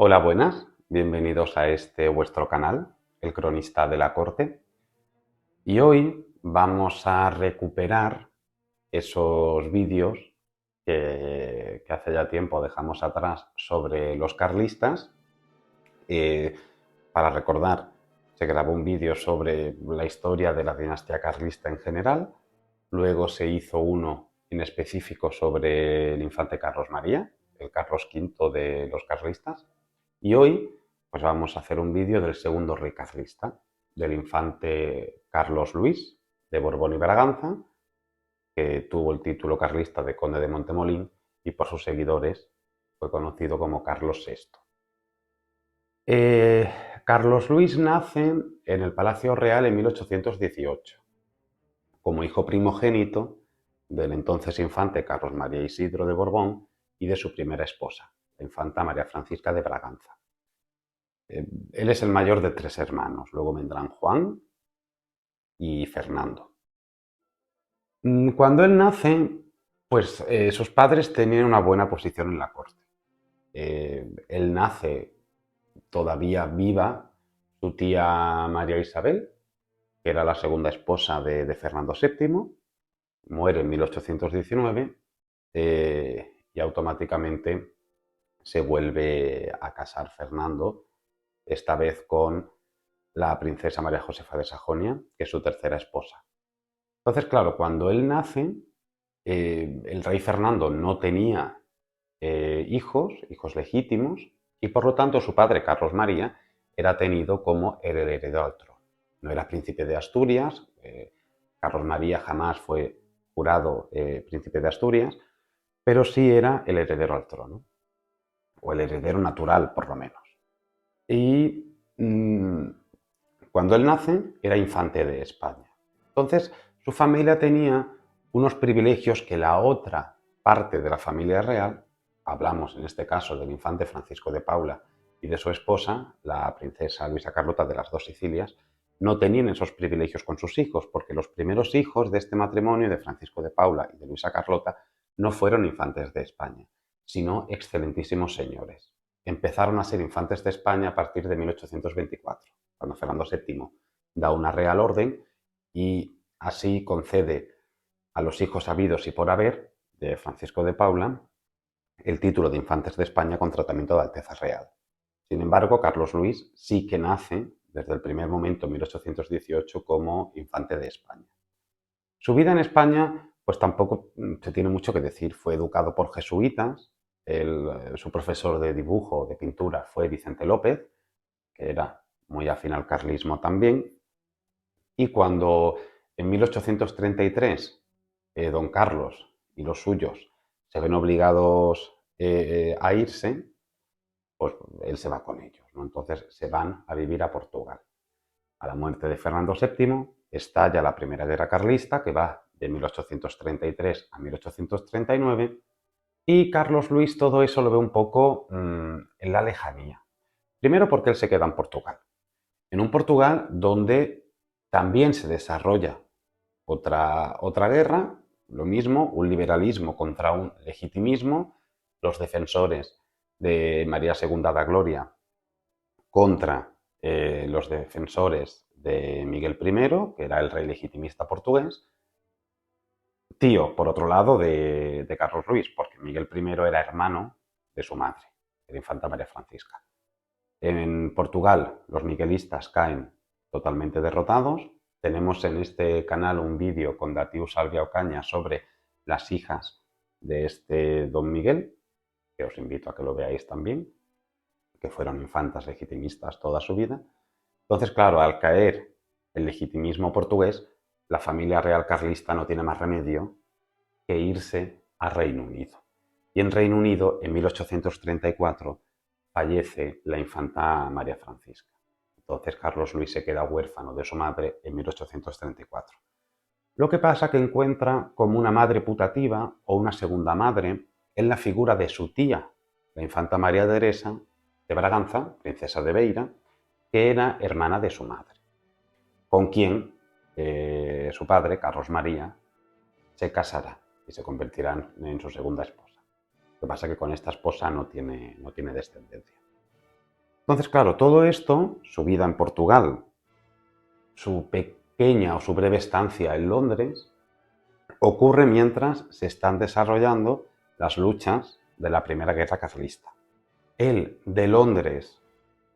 Hola, buenas. Bienvenidos a este vuestro canal, El Cronista de la Corte. Y hoy vamos a recuperar esos vídeos que hace ya tiempo dejamos atrás sobre los carlistas. Eh, para recordar, se grabó un vídeo sobre la historia de la dinastía carlista en general. Luego se hizo uno en específico sobre el infante Carlos María, el Carlos V de los carlistas. Y hoy pues vamos a hacer un vídeo del segundo rey carlista, del infante Carlos Luis de Borbón y Braganza, que tuvo el título carlista de conde de Montemolín y por sus seguidores fue conocido como Carlos VI. Carlos Luis nace en el Palacio Real en 1818, como hijo primogénito del entonces infante Carlos María Isidro de Borbón y de su primera esposa, la infanta María Francisca de Braganza. Él es el mayor de 3 hermanos, luego vendrán Juan y Fernando. Cuando él nace, pues sus padres tenían una buena posición en la corte. Él nace todavía viva su tía María Isabel, que era la segunda esposa de Fernando VII, muere en 1819 y automáticamente se vuelve a casar Fernando, esta vez con la princesa María Josefa de Sajonia, que es su tercera esposa. Entonces, claro, cuando él nace, el rey Fernando no tenía hijos legítimos, y por lo tanto su padre, Carlos María, era tenido como el heredero al trono. No era príncipe de Asturias, Carlos María jamás fue jurado príncipe de Asturias, pero sí era el heredero al trono, o el heredero natural, por lo menos. Y cuando él nace, era infante de España. Entonces, su familia tenía unos privilegios que la otra parte de la familia real, hablamos en este caso del infante Francisco de Paula y de su esposa, la princesa Luisa Carlota de las Dos Sicilias, no tenían esos privilegios con sus hijos, porque los primeros hijos de este matrimonio de Francisco de Paula y de Luisa Carlota no fueron infantes de España, sino excelentísimos señores. Empezaron a ser infantes de España a partir de 1824, cuando Fernando VII da una real orden y así concede a los hijos habidos y por haber de Francisco de Paula el título de infantes de España con tratamiento de Alteza Real. Sin embargo, Carlos Luis sí que nace desde el primer momento, en 1818, como infante de España. Su vida en España, pues tampoco se tiene mucho que decir. Fue educado por jesuitas, su profesor de dibujo, de pintura, fue Vicente López, que era muy afín al carlismo también, y cuando en 1833 don Carlos y los suyos se ven obligados a irse, pues él se va con ellos, ¿no? Entonces se van a vivir a Portugal. A la muerte de Fernando VII estalla la Primera Guerra Carlista, que va de 1833 a 1839, y Carlos Luis todo eso lo ve un poco en la lejanía. Primero porque él se queda en Portugal. En un Portugal donde también se desarrolla otra guerra, lo mismo, un liberalismo contra un legitimismo, los defensores de María II da Gloria contra los defensores de Miguel I, que era el rey legitimista portugués, tío, por otro lado, de Carlos Luis, porque Miguel I era hermano de su madre, de la infanta María Francisca. En Portugal los miguelistas caen totalmente derrotados. Tenemos en este canal un vídeo con Datiu Salvia Ocaña sobre las hijas de este don Miguel, que os invito a que lo veáis también, que fueron infantas legitimistas toda su vida. Entonces, claro, al caer el legitimismo portugués, la familia real carlista no tiene más remedio que irse a Reino Unido. Y en Reino Unido, en 1834, fallece la infanta María Francisca. Entonces Carlos Luis se queda huérfano de su madre en 1834. Lo que pasa que encuentra como una madre putativa o una segunda madre en la figura de su tía, la infanta María Teresa de Braganza, princesa de Beira, que era hermana de su madre, con quien su padre, Carlos María, se casará y se convertirá en su segunda esposa. Lo que pasa es que con esta esposa no tiene descendencia. Entonces, claro, todo esto, su vida en Portugal, su pequeña o su breve estancia en Londres, ocurre mientras se están desarrollando las luchas de la Primera Guerra Carlista. Él de Londres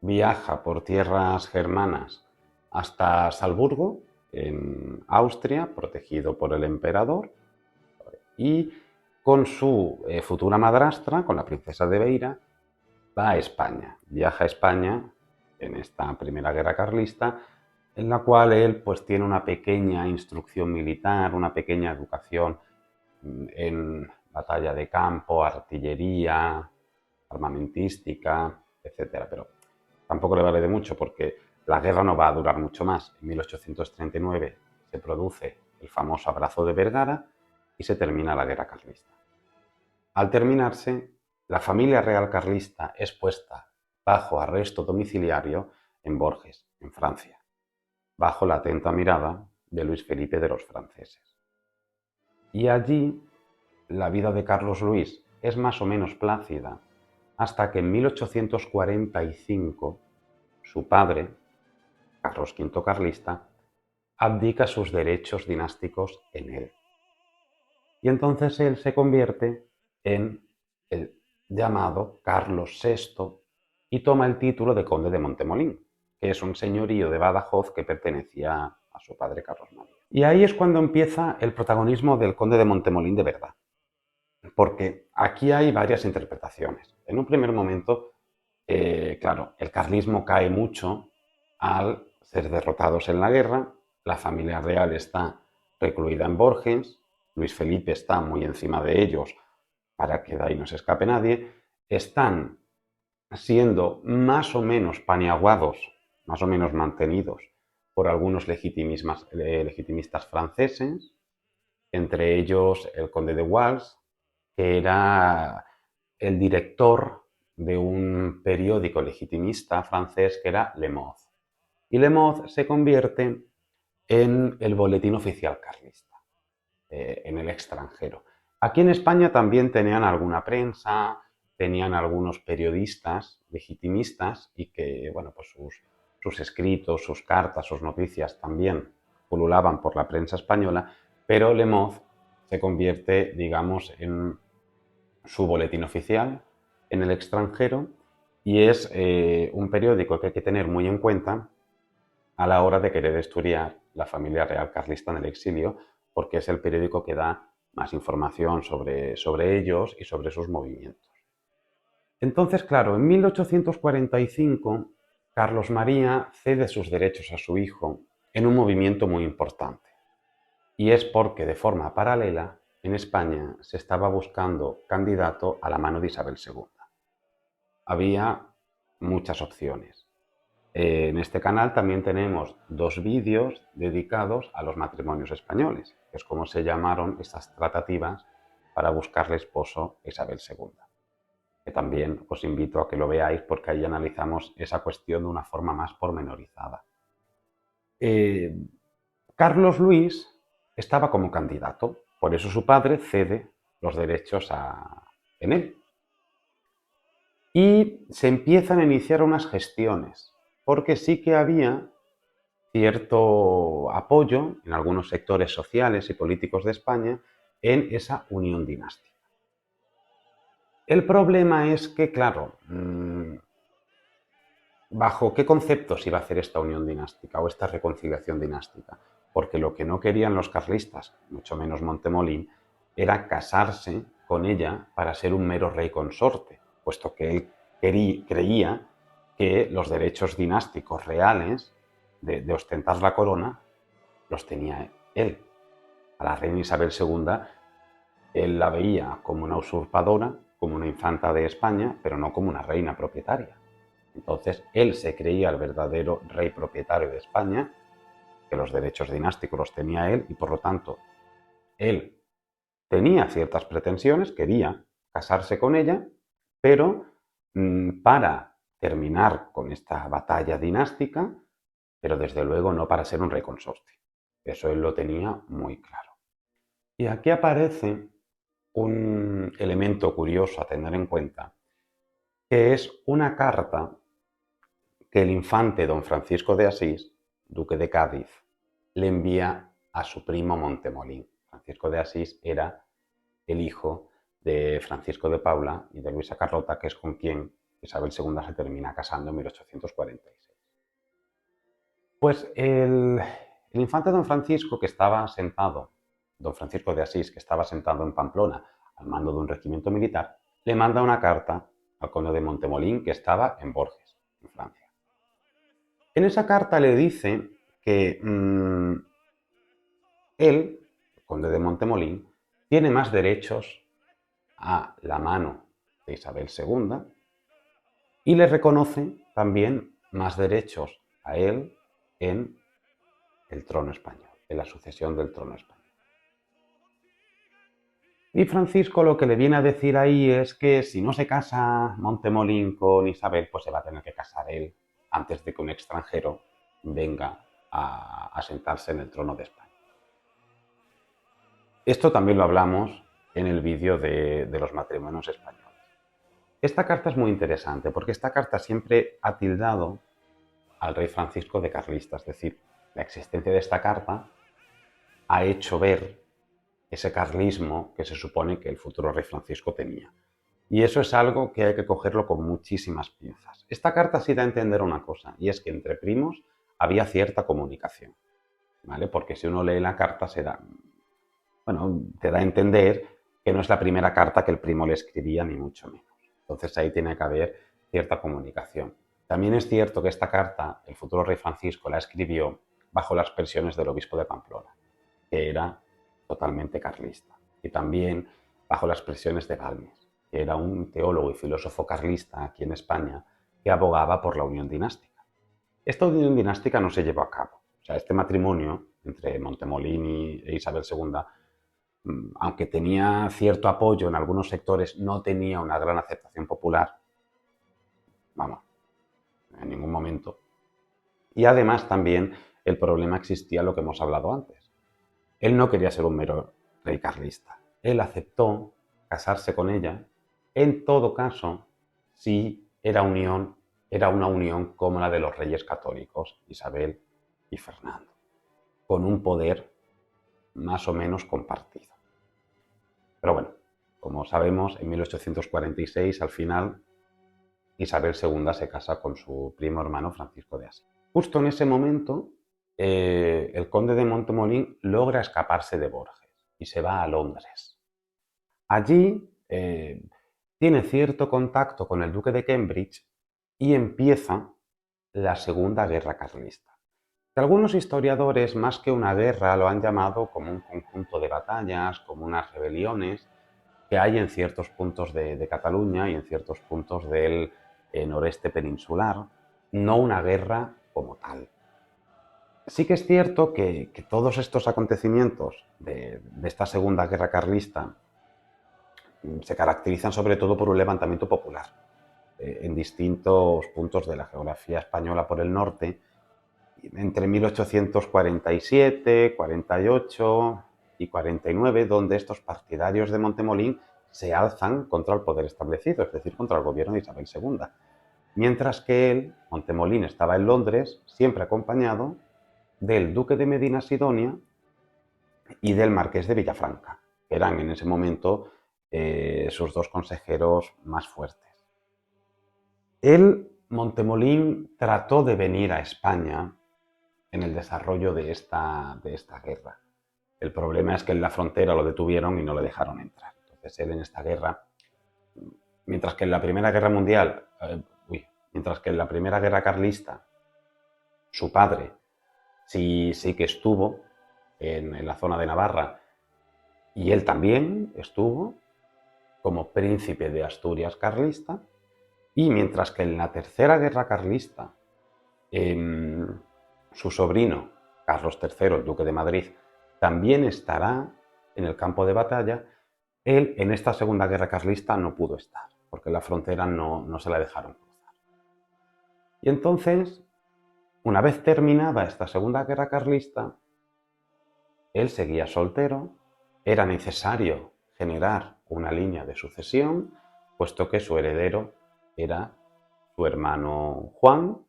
viaja por tierras germanas hasta Salzburgo, en Austria, protegido por el emperador, y con su futura madrastra, con la princesa de Beira, va a España, viaja a España en esta Primera Guerra Carlista, en la cual él pues tiene una pequeña instrucción militar, una pequeña educación en batalla de campo, artillería, armamentística, etcétera. Pero tampoco le vale de mucho porque la guerra no va a durar mucho más. En 1839 se produce el famoso Abrazo de Vergara y se termina la guerra carlista. Al terminarse, la familia real carlista es puesta bajo arresto domiciliario en Borges, en Francia, bajo la atenta mirada de Luis Felipe de los franceses. Y allí la vida de Carlos Luis es más o menos plácida hasta que en 1845 su padre, Carlos V Carlista, abdica sus derechos dinásticos en él. Y entonces él se convierte en el llamado Carlos VI y toma el título de conde de Montemolín, que es un señorío de Badajoz que pertenecía a su padre Carlos María. Y ahí es cuando empieza el protagonismo del conde de Montemolín de verdad, porque aquí hay varias interpretaciones. En un primer momento, claro, el carlismo cae mucho al ser derrotados en la guerra, la familia real está recluida en Borges, Luis Felipe está muy encima de ellos para que de ahí no se escape nadie, están siendo más o menos paniaguados, más o menos mantenidos por algunos legitimistas franceses, entre ellos el conde de Wals, que era el director de un periódico legitimista francés que era Le Monde. Y Le Monde se convierte en el boletín oficial carlista, en el extranjero. Aquí en España también tenían alguna prensa, tenían algunos periodistas legitimistas y que, bueno, pues sus escritos, sus cartas, sus noticias también pululaban por la prensa española, pero Le Monde se convierte, digamos, en su boletín oficial en el extranjero y es un periódico que hay que tener muy en cuenta a la hora de querer estudiar la familia real carlista en el exilio, porque es el periódico que da más información sobre ellos y sobre sus movimientos. Entonces, claro, en 1845 Carlos María cede sus derechos a su hijo en un movimiento muy importante. Y es porque de forma paralela en España se estaba buscando candidato a la mano de Isabel II. Había muchas opciones. En este canal también tenemos 2 vídeos dedicados a los matrimonios españoles, que es como se llamaron estas tratativas para buscarle esposo a Isabel II. Que también os invito a que lo veáis porque ahí analizamos esa cuestión de una forma más pormenorizada. Carlos Luis estaba como candidato, por eso su padre cede los derechos en él. Y se empiezan a iniciar unas gestiones, porque sí que había cierto apoyo en algunos sectores sociales y políticos de España en esa unión dinástica. El problema es que, claro, ¿bajo qué conceptos iba a hacer esta unión dinástica o esta reconciliación dinástica? Porque lo que no querían los carlistas, mucho menos Montemolín, era casarse con ella para ser un mero rey consorte, puesto que él creía que los derechos dinásticos reales de ostentar la corona los tenía él. A la reina Isabel II él la veía como una usurpadora, como una infanta de España, pero no como una reina propietaria. Entonces él se creía el verdadero rey propietario de España, que los derechos dinásticos los tenía él y por lo tanto él tenía ciertas pretensiones, quería casarse con ella, pero para terminar con esta batalla dinástica, pero desde luego no para ser un rey consorte. Eso él lo tenía muy claro. Y aquí aparece un elemento curioso a tener en cuenta, que es una carta que el infante don Francisco de Asís, duque de Cádiz, le envía a su primo Montemolín. Francisco de Asís era el hijo de Francisco de Paula y de Luisa Carlota, que es con quien Isabel II se termina casando en 1846. Pues el infante don Francisco, que estaba sentado, don Francisco de Asís, que estaba sentado en Pamplona al mando de un regimiento militar, le manda una carta al conde de Montemolín, que estaba en Borges, en Francia. En esa carta le dice que él, el conde de Montemolín, tiene más derechos a la mano de Isabel II y le reconoce también más derechos a él en el trono español, en la sucesión del trono español. Y Francisco lo que le viene a decir ahí es que si no se casa Montemolín con Isabel, pues se va a tener que casar él antes de que un extranjero venga a sentarse en el trono de España. Esto también lo hablamos en el vídeo de los matrimonios españoles. Esta carta es muy interesante porque esta carta siempre ha tildado al rey Francisco de carlista, es decir, la existencia de esta carta ha hecho ver ese carlismo que se supone que el futuro rey Francisco tenía. Y eso es algo que hay que cogerlo con muchísimas pinzas. Esta carta sí da a entender una cosa, y es que entre primos había cierta comunicación, ¿vale? Porque si uno lee la carta te da a entender que no es la primera carta que el primo le escribía, ni mucho menos. Entonces ahí tiene que haber cierta comunicación. También es cierto que esta carta, el futuro rey Francisco la escribió bajo las presiones del obispo de Pamplona, que era totalmente carlista, y también bajo las presiones de Balmes, que era un teólogo y filósofo carlista aquí en España que abogaba por la unión dinástica. Esta unión dinástica no se llevó a cabo. O sea, este matrimonio entre Montemolín e Isabel II, aunque tenía cierto apoyo en algunos sectores, no tenía una gran aceptación popular, vamos, en ningún momento. Y además también el problema existía lo que hemos hablado antes. Él no quería ser un mero rey carlista. Él aceptó casarse con ella, en todo caso, si era una unión como la de los reyes católicos, Isabel y Fernando, con un poder más o menos compartido. Pero bueno, como sabemos, en 1846, al final, Isabel II se casa con su primo hermano Francisco de Asís. Justo en ese momento, el conde de Montemolín logra escaparse de Borges y se va a Londres. Allí tiene cierto contacto con el duque de Cambridge y empieza la Segunda Guerra Carlista. Algunos historiadores, más que una guerra, lo han llamado como un conjunto de batallas, como unas rebeliones que hay en ciertos puntos de Cataluña y en ciertos puntos del noreste peninsular, no una guerra como tal. Sí que es cierto que todos estos acontecimientos de esta Segunda Guerra Carlista se caracterizan sobre todo por un levantamiento popular en distintos puntos de la geografía española por el norte, entre 1847, 48 y 49, donde estos partidarios de Montemolín se alzan contra el poder establecido, es decir, contra el gobierno de Isabel II. Mientras que él, Montemolín, estaba en Londres, siempre acompañado del duque de Medina Sidonia y del marqués de Villafranca, que eran en ese momento sus dos consejeros más fuertes. Él, Montemolín, trató de venir a España en el desarrollo de esta guerra. El problema es que en la frontera lo detuvieron y no le dejaron entrar. Entonces él en esta guerra, mientras que en la Primera Guerra Mundial, mientras que en la Primera Guerra Carlista, su padre sí que estuvo en la zona de Navarra y él también estuvo como príncipe de Asturias carlista, y mientras que en la Tercera Guerra Carlista su sobrino, Carlos III, el duque de Madrid, también estará en el campo de batalla, él en esta Segunda Guerra Carlista no pudo estar, porque la frontera no se la dejaron cruzar. Y entonces, una vez terminada esta Segunda Guerra Carlista, él seguía soltero, era necesario generar una línea de sucesión, puesto que su heredero era su hermano Juan,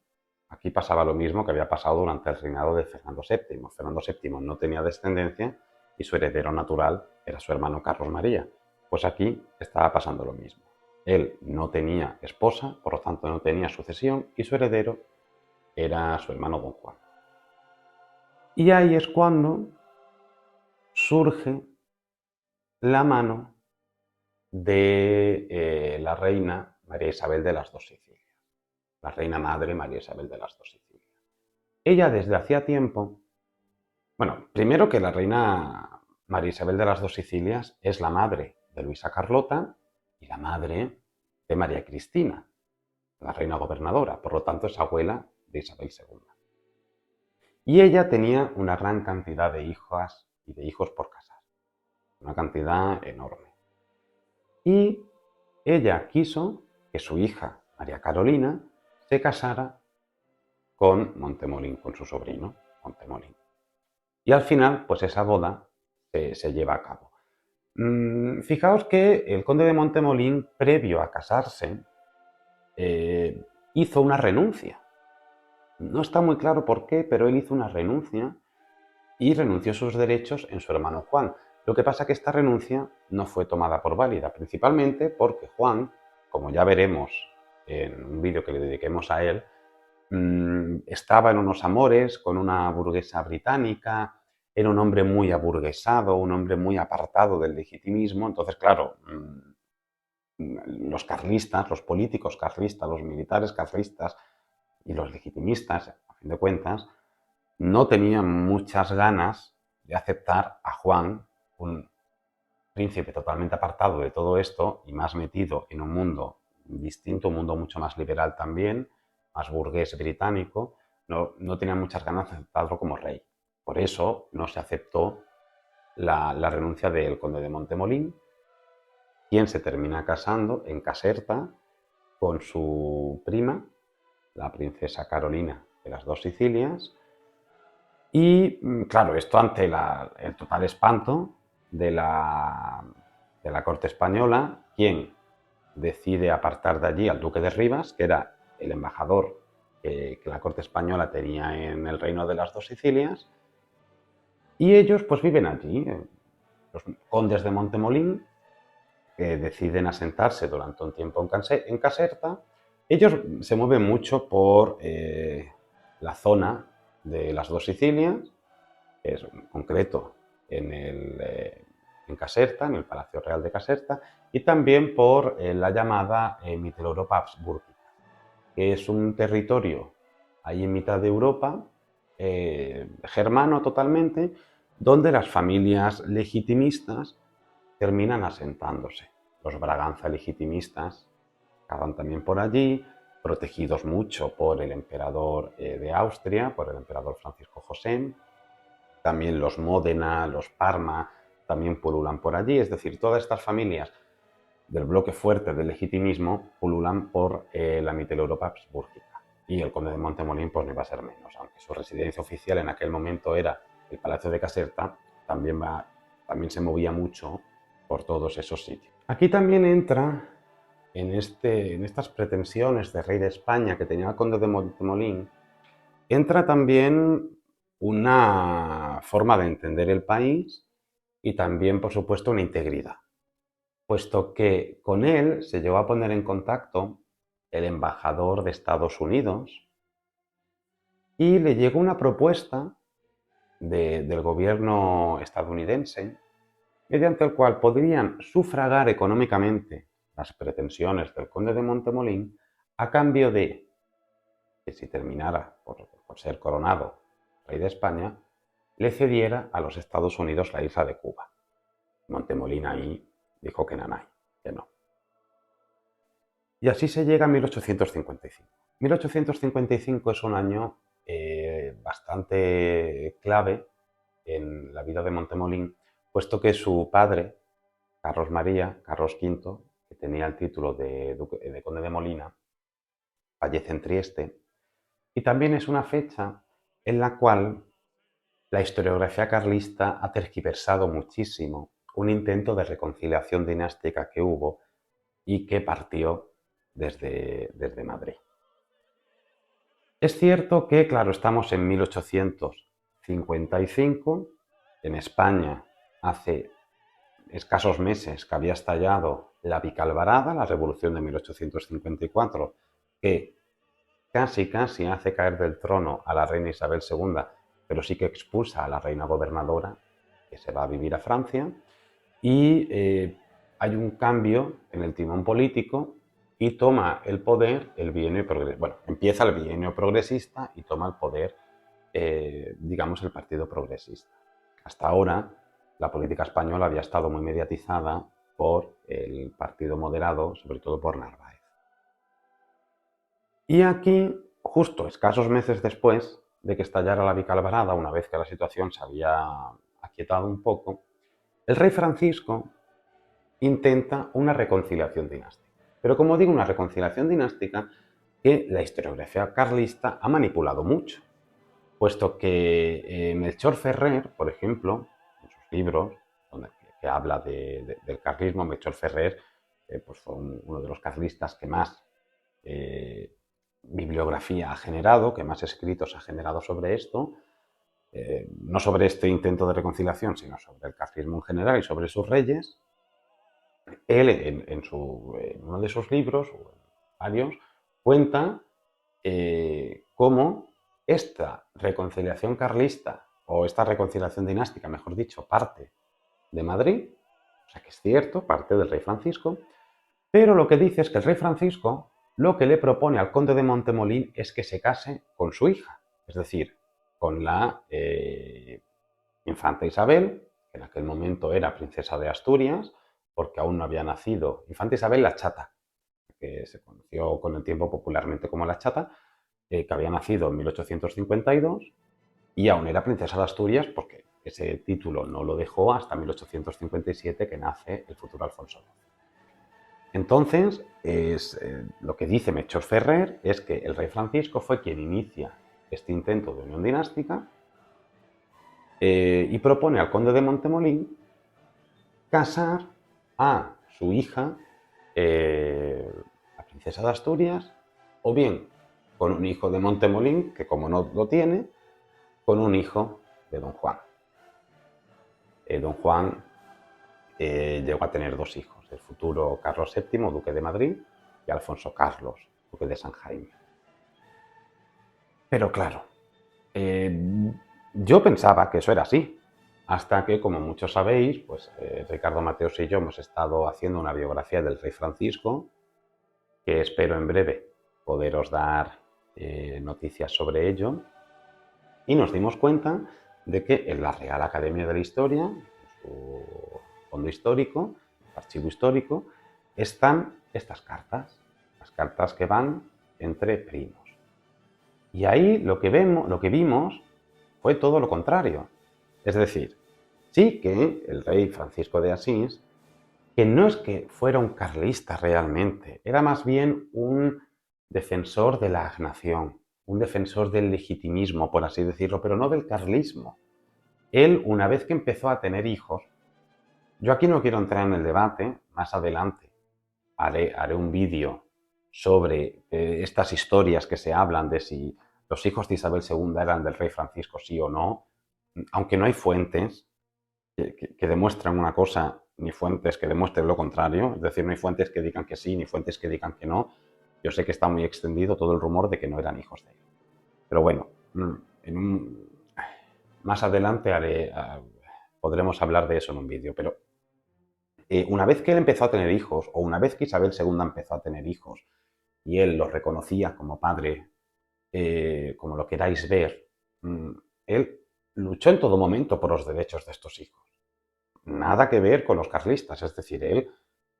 Aquí pasaba lo mismo que había pasado durante el reinado de Fernando VII. Fernando VII no tenía descendencia y su heredero natural era su hermano Carlos María. Pues aquí estaba pasando lo mismo. Él no tenía esposa, por lo tanto no tenía sucesión, y su heredero era su hermano Don Juan. Y ahí es cuando surge la mano de la reina María Isabel de las Dos Sicilias, la reina madre María Isabel de las Dos Sicilias. Ella desde hacía tiempo, bueno, primero que la reina María Isabel de las Dos Sicilias es la madre de Luisa Carlota y la madre de María Cristina, la reina gobernadora, por lo tanto es abuela de Isabel II. Y ella tenía una gran cantidad de hijas y de hijos por casar, una cantidad enorme. Y ella quiso que su hija, María Carolina, se casara con Montemolín, con su sobrino, Montemolín. Y al final, pues esa boda se lleva a cabo. Fijaos que el conde de Montemolín, previo a casarse, hizo una renuncia. No está muy claro por qué, pero él hizo una renuncia y renunció a sus derechos en su hermano Juan. Lo que pasa es que esta renuncia no fue tomada por válida, principalmente porque Juan, como ya veremos en un vídeo que le dediquemos a él, estaba en unos amores con una burguesa británica, era un hombre muy aburguesado, un hombre muy apartado del legitimismo. Entonces, claro, los carlistas, los políticos carlistas, los militares carlistas y los legitimistas, a fin de cuentas, no tenían muchas ganas de aceptar a Juan, un príncipe totalmente apartado de todo esto y más metido en un mundo distinto, un mundo mucho más liberal también, más burgués británico. No tenían muchas ganas de aceptarlo como rey. Por eso no se aceptó la renuncia del conde de Montemolín, quien se termina casando en Caserta con su prima, la princesa Carolina de las Dos Sicilias. Y claro, esto ante el total espanto de la corte española, quien decide apartar de allí al duque de Rivas, que era el embajador que la corte española tenía en el reino de las Dos Sicilias, y ellos pues viven allí. Los condes de Montemolín deciden asentarse durante un tiempo en Caserta. Ellos se mueven mucho por la zona de las Dos Sicilias, es en concreto en Caserta, en el Palacio Real de Caserta, y también por la llamada Mitteleuropa Habsburgica, que es un territorio ahí en mitad de Europa, germano totalmente, donde las familias legitimistas terminan asentándose. Los Braganza legitimistas acaban también por allí, protegidos mucho por el emperador de Austria, por el emperador Francisco José. También los Módena, los Parma, también pululan por allí. Es decir, todas estas familias del bloque fuerte del legitimismo pululan por la Mitteleuropa Habsburgica. Y el conde de Montemolín pues no iba a ser menos. Aunque su residencia oficial en aquel momento era el Palacio de Caserta, también se movía mucho por todos esos sitios. Aquí también entra en estas pretensiones de rey de España que tenía el conde de Montemolín, entra también una forma de entender el país y también, por supuesto, una integridad, puesto que con él se llegó a poner en contacto el embajador de Estados Unidos y le llegó una propuesta del gobierno estadounidense mediante el cual podrían sufragar económicamente las pretensiones del conde de Montemolín a cambio de que, si terminara por ser coronado rey de España, le cediera a los Estados Unidos la isla de Cuba. Montemolín ahí dijo que nanay, que no. Y así se llega a 1855. 1855 es un año bastante clave en la vida de Montemolín, puesto que su padre, Carlos María, Carlos V, que tenía el título de conde de Molina, fallece en Trieste, y también es una fecha en la cual la historiografía carlista ha tergiversado muchísimo un intento de reconciliación dinástica que hubo y que partió desde Madrid. Es cierto que, claro, estamos en 1855, en España hace escasos meses que había estallado la Vicalvarada, la revolución de 1854, que casi hace caer del trono a la reina Isabel II, pero sí que expulsa a la reina gobernadora, que se va a vivir a Francia, y hay un cambio en el timón político y toma el poder el bienio progresista. Bueno, empieza el bienio progresista y toma el poder, digamos, el Partido Progresista. Hasta ahora, la política española había estado muy mediatizada por el Partido Moderado, sobre todo por Narváez. Y aquí, justo escasos meses después de que estallara la Vicalvarada, una vez que la situación se había aquietado un poco, el rey Francisco intenta una reconciliación dinástica. Pero como digo, una reconciliación dinástica que la historiografía carlista ha manipulado mucho, puesto que Melchor Ferrer, por ejemplo, en sus libros, que habla del carlismo, Melchor Ferrer pues fue uno de los carlistas que más bibliografía ha generado, que más escritos ha generado sobre esto, no sobre este intento de reconciliación, sino sobre el carlismo en general y sobre sus reyes. Él, en uno de sus libros, o en varios, cuenta cómo esta reconciliación carlista, o esta reconciliación dinástica, mejor dicho, parte de Madrid, o sea que es cierto, parte del rey Francisco, pero lo que dice es que el rey Francisco lo que le propone al conde de Montemolín es que se case con su hija, es decir, con la infanta Isabel, que en aquel momento era princesa de Asturias, porque aún no había nacido, infanta Isabel la Chata, que se conoció con el tiempo popularmente como la Chata, que había nacido en 1852 y aún era princesa de Asturias porque ese título no lo dejó hasta 1857, que nace el futuro Alfonso XII. Entonces, lo que dice Melchor Ferrer es que el rey Francisco fue quien inicia este intento de unión dinástica y propone al conde de Montemolín casar a su hija, la princesa de Asturias, o bien con un hijo de Montemolín, que como no lo tiene, con un hijo de Don Juan. Don Juan llegó a tener dos hijos, el futuro Carlos VII, duque de Madrid, y Alfonso Carlos, duque de San Jaime. Pero claro, yo pensaba que eso era así, hasta que, como muchos sabéis, pues Ricardo Mateos y yo hemos estado haciendo una biografía del rey Francisco, que espero en breve poderos dar noticias sobre ello, y nos dimos cuenta de que en la Real Academia de la Historia, en su fondo histórico, archivo histórico, están estas cartas, las cartas que van entre primos. Y ahí lo que vimos fue todo lo contrario. Es decir, sí que el rey Francisco de Asís, que no es que fuera un carlista realmente, era más bien un defensor de la nación, un defensor del legitimismo, por así decirlo, pero no del carlismo. Él, una vez que empezó a tener hijos, yo aquí no quiero entrar en el debate, más adelante haré un vídeo sobre estas historias que se hablan de si los hijos de Isabel II eran del rey Francisco, sí o no, aunque no hay fuentes que demuestran una cosa ni fuentes que demuestren lo contrario, es decir, no hay fuentes que digan que sí ni fuentes que digan que no. Yo sé que está muy extendido todo el rumor de que no eran hijos de él. Pero bueno, más adelante podremos hablar de eso en un vídeo, pero una vez que él empezó a tener hijos, o una vez que Isabel II empezó a tener hijos, y él los reconocía como padre, como lo queráis ver, él luchó en todo momento por los derechos de estos hijos. Nada que ver con los carlistas, es decir, él,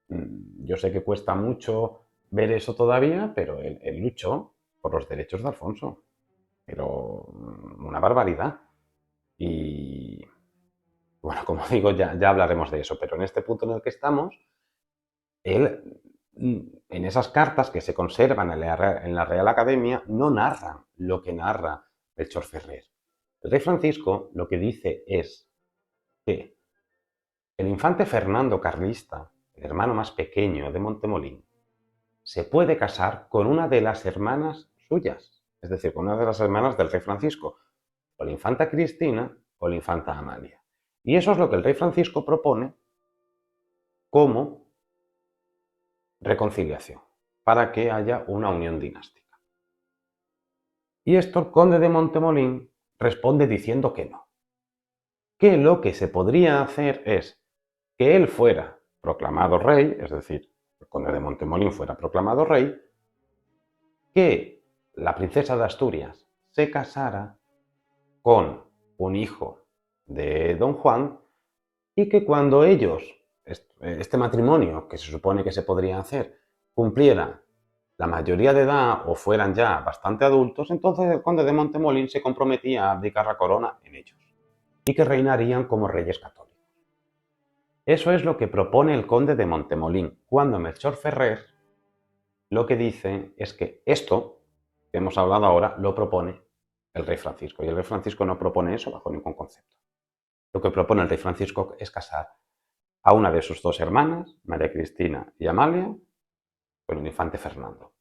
yo sé que cuesta mucho ver eso todavía, pero él luchó por los derechos de Alfonso, pero una barbaridad. Y bueno, como digo, ya hablaremos de eso, pero en este punto en el que estamos, él, en esas cartas que se conservan en la Real Academia, no narran lo que narra Melchor Ferrer. El rey Francisco lo que dice es que el infante Fernando Carlista, el hermano más pequeño de Montemolín, se puede casar con una de las hermanas suyas, es decir, con una de las hermanas del rey Francisco, o la infanta Cristina o la infanta Amalia. Y eso es lo que el rey Francisco propone como reconciliación, para que haya una unión dinástica. Y esto el conde de Montemolín responde diciendo que no, que lo que se podría hacer es que él fuera proclamado rey, es decir, el conde de Montemolín fuera proclamado rey, que la princesa de Asturias se casara con un hijo de don Juan y que cuando ellos, este matrimonio que se supone que se podría hacer, cumpliera la mayoría de edad o fueran ya bastante adultos, entonces el conde de Montemolín se comprometía a abdicar la corona en ellos y que reinarían como reyes católicos. Eso es lo que propone el conde de Montemolín, cuando Melchor Ferrer lo que dice es que esto que hemos hablado ahora lo propone el rey Francisco, y el rey Francisco no propone eso bajo ningún concepto. Lo que propone el rey Francisco es casar a una de sus dos hermanas, María Cristina y Amalia, con el infante Fernando.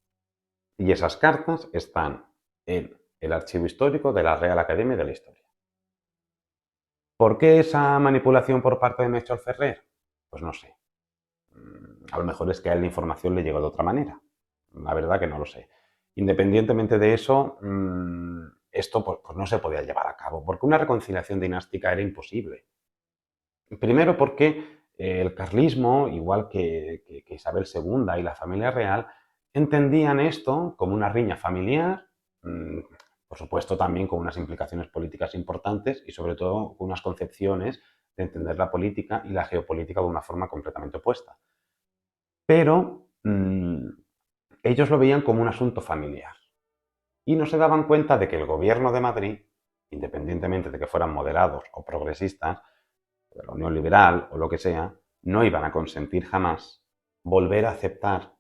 Y esas cartas están en el archivo histórico de la Real Academia de la Historia. ¿Por qué esa manipulación por parte de Melchor Ferrer? Pues no sé. A lo mejor es que a él la información le llegó de otra manera. La verdad que no lo sé. Independientemente de eso, esto pues no se podía llevar a cabo, porque una reconciliación dinástica era imposible. Primero porque el carlismo, igual que Isabel II y la familia real, entendían esto como una riña familiar, por supuesto también con unas implicaciones políticas importantes y sobre todo con unas concepciones de entender la política y la geopolítica de una forma completamente opuesta. Pero ellos lo veían como un asunto familiar y no se daban cuenta de que el gobierno de Madrid, independientemente de que fueran moderados o progresistas, de la Unión Liberal o lo que sea, no iban a consentir jamás volver a aceptar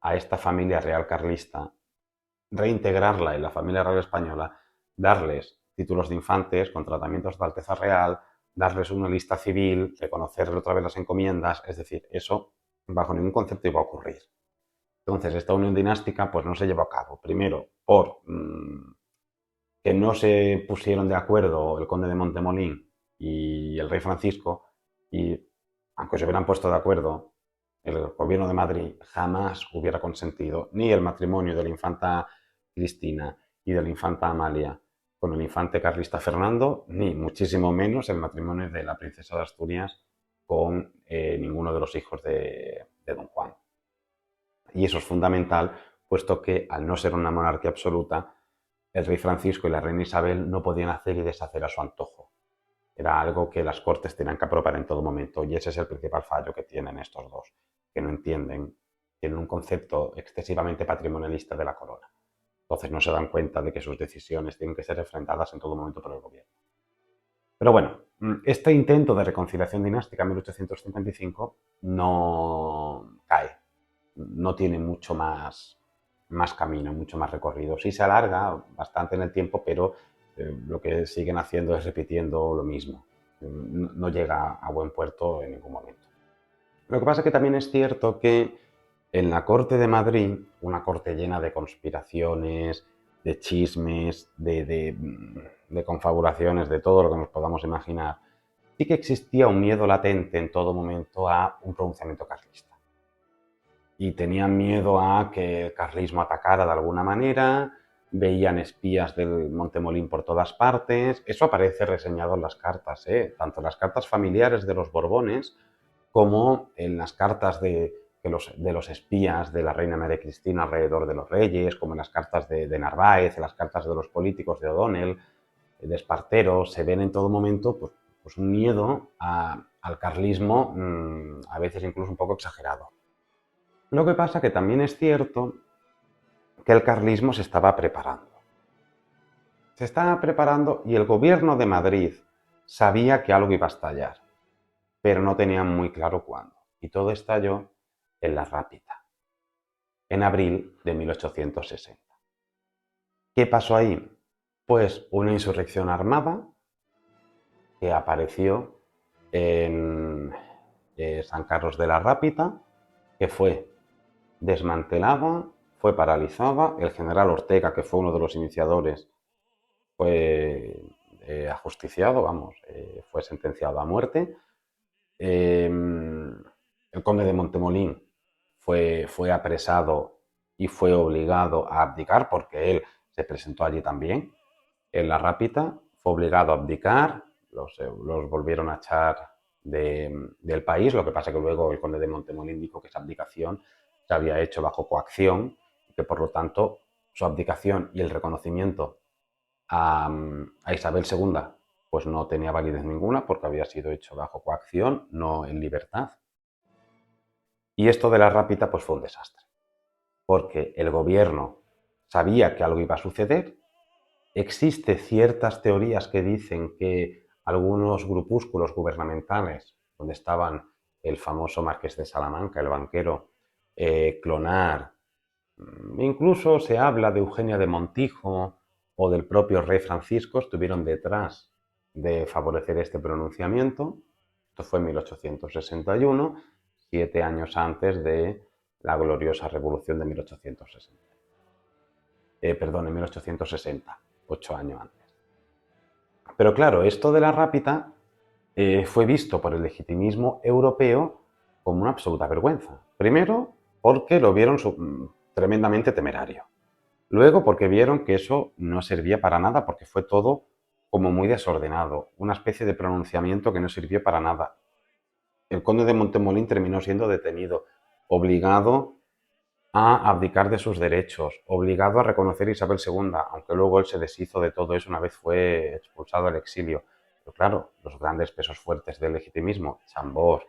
a esta familia real carlista, reintegrarla en la familia real española, darles títulos de infantes con tratamientos de Alteza Real, darles una lista civil, reconocerles otra vez las encomiendas, es decir, eso bajo ningún concepto iba a ocurrir. Entonces, esta unión dinástica pues no se llevó a cabo. Primero, por que no se pusieron de acuerdo el conde de Montemolín y el rey Francisco, y aunque se hubieran puesto de acuerdo, el gobierno de Madrid jamás hubiera consentido ni el matrimonio de la infanta Cristina y de la infanta Amalia con el infante carlista Fernando, ni muchísimo menos el matrimonio de la princesa de Asturias con ninguno de los hijos de don Juan. Y eso es fundamental, puesto que al no ser una monarquía absoluta, el rey Francisco y la reina Isabel no podían hacer y deshacer a su antojo. Era algo que las cortes tenían que aprobar en todo momento, y ese es el principal fallo que tienen estos dos, que no entienden, tienen un concepto excesivamente patrimonialista de la corona. Entonces no se dan cuenta de que sus decisiones tienen que ser enfrentadas en todo momento por el gobierno. Pero bueno, este intento de reconciliación dinástica en 1855 no cae, no tiene mucho más camino, mucho más recorrido. Sí se alarga bastante en el tiempo, pero lo que siguen haciendo es repitiendo lo mismo. No llega a buen puerto en ningún momento. Lo que pasa es que también es cierto que en la corte de Madrid, una corte llena de conspiraciones, de chismes, de confabulaciones, de todo lo que nos podamos imaginar, sí que existía un miedo latente en todo momento a un pronunciamiento carlista. Y tenían miedo a que el carlismo atacara de alguna manera, veían espías del Montemolín por todas partes. Eso aparece reseñado en las cartas, tanto en las cartas familiares de los Borbones como en las cartas de los espías de la reina María Cristina alrededor de los reyes, como en las cartas de Narváez, en las cartas de los políticos de O'Donnell, de Espartero. Se ven en todo momento pues un miedo al carlismo, a veces incluso un poco exagerado. Lo que pasa que también es cierto que el carlismo se estaba preparando. Se estaba preparando y el gobierno de Madrid sabía que algo iba a estallar, pero no tenían muy claro cuándo. Y todo estalló en la Rápita, en abril de 1860. ¿Qué pasó ahí? Pues una insurrección armada que apareció en San Carlos de la Rápita, que fue desmantelada, fue paralizada. El general Ortega, que fue uno de los iniciadores, fue ajusticiado, vamos, fue sentenciado a muerte. El conde de Montemolín fue apresado y fue obligado a abdicar porque él se presentó allí también en la Rápita, fue obligado a abdicar, los volvieron a echar del país, lo que pasa que luego el conde de Montemolín dijo que esa abdicación se había hecho bajo coacción y que por lo tanto su abdicación y el reconocimiento a Isabel II pues no tenía validez ninguna porque había sido hecho bajo coacción, no en libertad. Y esto de la Rápita pues fue un desastre, porque el gobierno sabía que algo iba a suceder. Existen ciertas teorías que dicen que algunos grupúsculos gubernamentales, donde estaban el famoso Marqués de Salamanca, el banquero, Clonar, incluso se habla de Eugenia de Montijo o del propio rey Francisco, estuvieron detrás de favorecer este pronunciamiento. Esto fue en 1861, 7 años antes de la gloriosa revolución de 1860. Perdón, en 1860, 8 años antes. Pero claro, esto de la Rápita fue visto por el legitimismo europeo como una absoluta vergüenza. Primero, porque lo vieron tremendamente temerario. Luego, porque vieron que eso no servía para nada, porque fue todo como muy desordenado, una especie de pronunciamiento que no sirvió para nada. El conde de Montemolín terminó siendo detenido, obligado a abdicar de sus derechos, obligado a reconocer a Isabel II, aunque luego él se deshizo de todo eso una vez fue expulsado al exilio. Pero claro, los grandes pesos fuertes del legitimismo, Chambord,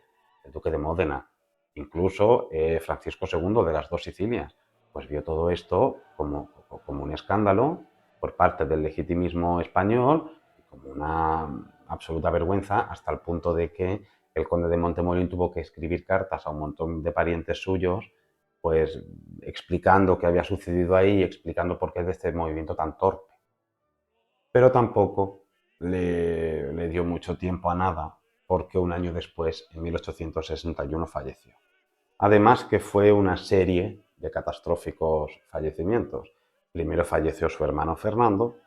el duque de Módena, incluso Francisco II de las dos Sicilias, pues vio todo esto como un escándalo por parte del legitimismo español, como una absoluta vergüenza, hasta el punto de que el conde de Montemolín tuvo que escribir cartas a un montón de parientes suyos, pues explicando qué había sucedido ahí y explicando por qué de este movimiento tan torpe. Pero tampoco le dio mucho tiempo a nada, porque un año después, en 1861, falleció. Además que fue una serie de catastróficos fallecimientos. Primero falleció su hermano Fernando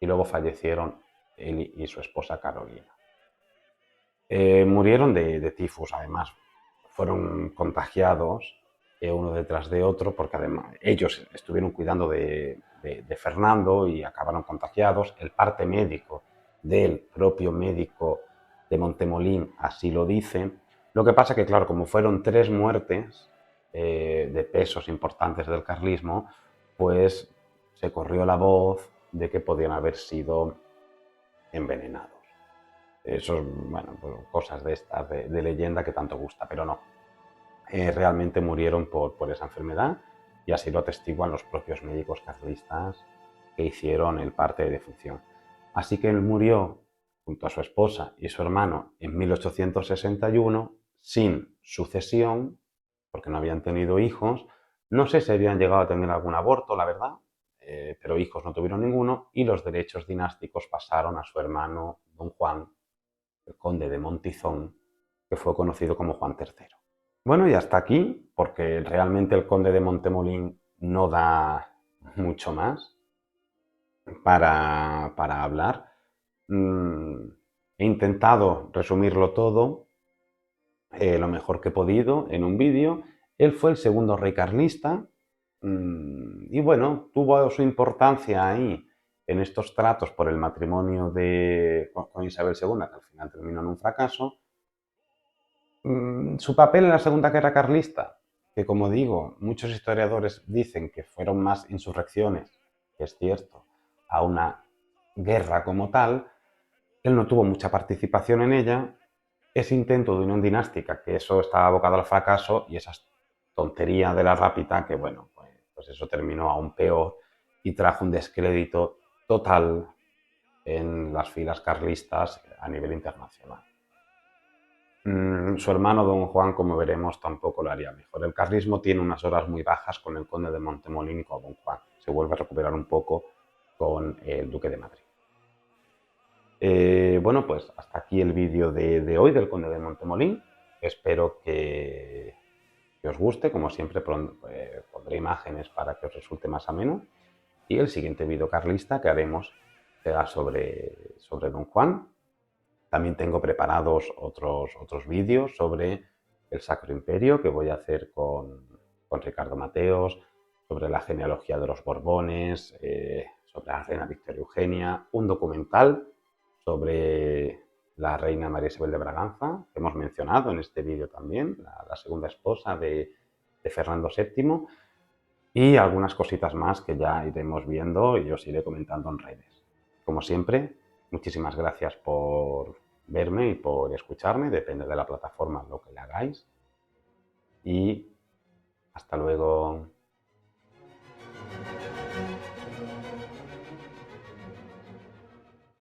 y luego fallecieron él y su esposa Carolina. Murieron de tifus, además. Fueron contagiados uno detrás de otro, porque además ellos estuvieron cuidando de Fernando y acabaron contagiados. El parte médico del propio médico de Montemolín así lo dice. Lo que pasa que, claro, como fueron 3 muertes de pesos importantes del carlismo, pues se corrió la voz de que podían haber sido envenenados. Eso, bueno, pues cosas de estas, de leyenda que tanto gusta, pero no. Realmente murieron por esa enfermedad y así lo atestiguan los propios médicos carlistas que hicieron el parte de defunción. Así que él murió junto a su esposa y su hermano en 1861 sin sucesión, porque no habían tenido hijos. No sé si habían llegado a tener algún aborto, la verdad, pero hijos no tuvieron ninguno y los derechos dinásticos pasaron a su hermano don Juan, el conde de Montizón, que fue conocido como Juan III. Bueno, y hasta aquí, porque realmente el conde de Montemolín no da mucho más para hablar. He intentado resumirlo todo lo mejor que he podido en un vídeo. Él fue el segundo rey carlista y bueno, tuvo su importancia ahí en estos tratos por el matrimonio con Isabel II, que al final terminó en un fracaso. Su papel en la Segunda Guerra Carlista, que como digo, muchos historiadores dicen que fueron más insurrecciones, que es cierto, a una guerra como tal, él no tuvo mucha participación en ella. Ese intento de unión dinástica, que eso estaba abocado al fracaso, y esa tontería de la Rápita, que bueno, pues eso terminó aún peor y trajo un descrédito total en las filas carlistas a nivel internacional. Su hermano don Juan, como veremos, tampoco lo haría mejor. El carlismo tiene unas horas muy bajas con el conde de Montemolín y con don Juan. Se vuelve a recuperar un poco con el duque de Madrid. Bueno, pues hasta aquí el vídeo de hoy del conde de Montemolín. Espero que que os guste. Como siempre pondré imágenes para que os resulte más ameno. Y el siguiente vídeo carlista que haremos será sobre Don Juan. También tengo preparados otros vídeos sobre el Sacro Imperio que voy a hacer con Ricardo Mateos, sobre la genealogía de los Borbones, sobre la reina Victoria Eugenia, un documental sobre la reina María Isabel de Braganza, que hemos mencionado en este vídeo también, la segunda esposa de Fernando VII, y algunas cositas más que ya iremos viendo y os iré comentando en redes. Como siempre, muchísimas gracias por verme y por escucharme, depende de la plataforma lo que le hagáis. Y hasta luego.